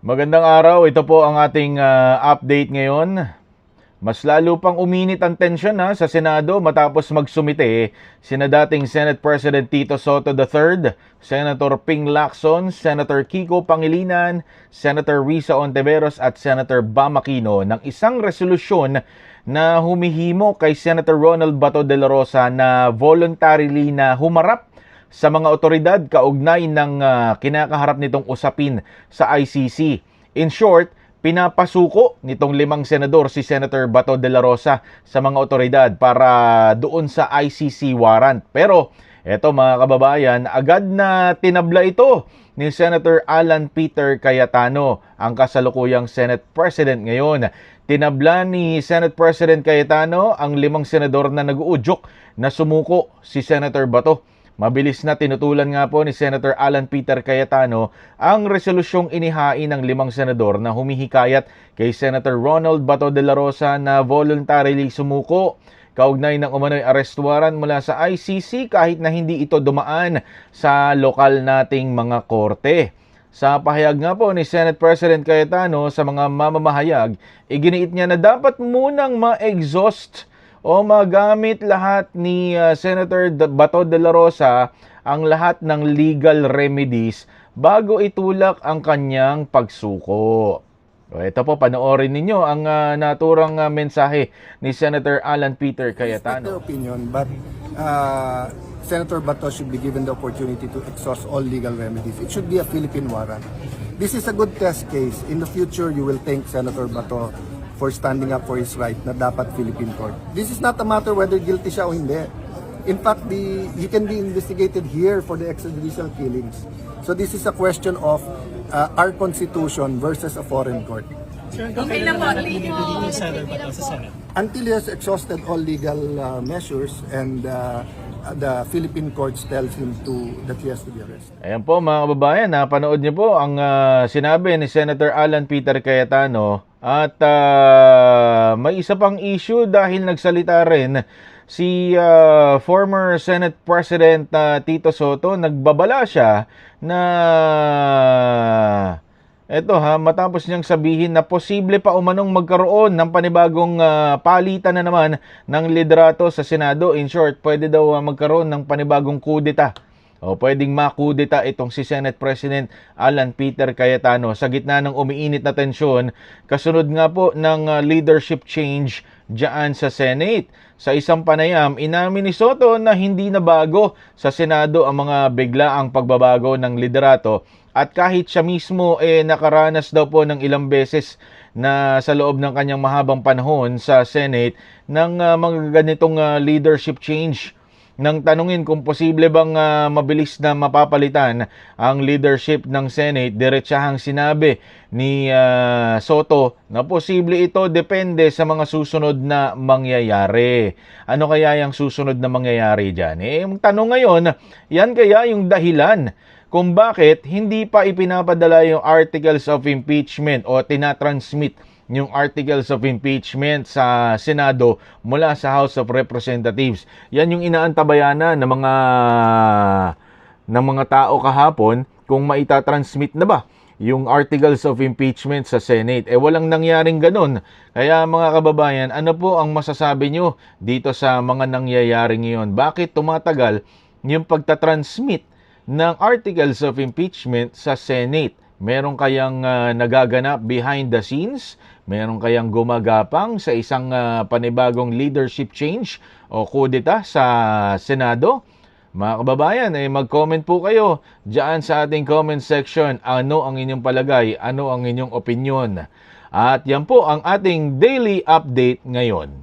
Magandang araw, ito po ang ating update ngayon. Mas lalo pang uminit ang tensyon sa Senado matapos magsumite sina dating Senate President Tito Soto III, Senator Ping Lacson, Senator Kiko Pangilinan, Senator Risa Ontiveros at Senator Bam Aquino ng isang resolusyon na humihimo kay Senator Ronald Bato de la Rosa na voluntarily na humarap sa mga otoridad kaugnay ng kinakaharap nitong usapin sa ICC. In short, pinapasuko nitong 5 senador si Senator Bato de la Rosa sa mga otoridad para doon sa ICC warrant. Pero eto mga kababayan, agad na tinabla ito ni Senator Alan Peter Cayetano, ang kasalukuyang Senate President ngayon. Tinabla ni Senate President Cayetano ang 5 senador na nag-uudyok na sumuko si Senator Bato. Mabilis na tinutulan nga po ni Senator Alan Peter Cayetano ang resolusyong inihain ng 5 senador na humihikayat kay Senator Ronald Bato de la Rosa na voluntarily sumuko kaugnay ng umano'y arrest warrant mula sa ICC kahit na hindi ito dumaan sa lokal nating mga korte. Sa pahayag nga po ni Senate President Cayetano sa mga mamamahayag, iginiit niya na dapat munang ma-exhaust o magamit lahat ni Senator Bato de la Rosa ang lahat ng legal remedies bago itulak ang kanyang pagsuko. So, ito po, panoorin ninyo ang naturang mensahe ni Senator Alan Peter Cayetano. Opinion, but Senator Bato should be given the opportunity to exhaust all legal remedies. It should be a Philippine warrant. This is a good test case. In the future, you will thank Senator Bato for standing up for his right na dapat Philippine court. This is not a matter whether guilty siya o hindi. In fact, he can be investigated here for the extrajudicial killings. So this is a question of our constitution versus a foreign court. Sir, okay na po. Until he has exhausted all legal measures and the Philippine courts tells him that he has to be arrested. Ayan po mga kababayan, napanood niyo po ang sinabi ni Senator Alan Peter Cayetano. At may isa pang issue dahil nagsalita rin si former Senate President Tito Soto. Nagbabala siya na matapos niyang sabihin na posible pa umanong magkaroon ng panibagong palitan na naman ng liderato sa Senado. In short, pwede daw magkaroon ng panibagong kudeta. O pwedeng makudeta itong si Senate President Alan Peter Cayetano sa gitna ng umiinit na tensyon kasunod nga po ng leadership change diyan sa Senate. Sa isang panayam, inamin ni Soto na hindi na bago sa Senado ang mga biglaang pagbabago ng liderato at kahit siya mismo nakaranas daw po ng ilang beses na sa loob ng kanyang mahabang panahon sa Senate ng mga ganitong leadership change. Nang tanungin kung posible bang mabilis na mapapalitan ang leadership ng Senate, diretsahang sinabi ni Soto na posible ito depende sa mga susunod na mangyayari. Ano kaya yung susunod na mangyayari dyan? Ang tanong ngayon, yan kaya yung dahilan kung bakit hindi pa ipinapadala yung articles of impeachment o tinatransmit yung articles of impeachment sa Senado mula sa House of Representatives. Yan yung inaantabayanan ng mga tao kahapon kung maitatransmit na ba yung articles of impeachment sa Senate. Walang nangyaring ganun. Kaya mga kababayan, ano po ang masasabi nyo dito sa mga nangyayari ngayon? Bakit tumatagal yung pagtatransmit ng articles of impeachment sa Senate? Meron kayang nagaganap behind the scenes? Meron kayang gumagapang sa isang panibagong leadership change o kudeta sa Senado? Mga kababayan, mag-comment po kayo dyan sa ating comment section. Ano ang inyong palagay? Ano ang inyong opinion? At yan po ang ating daily update ngayon.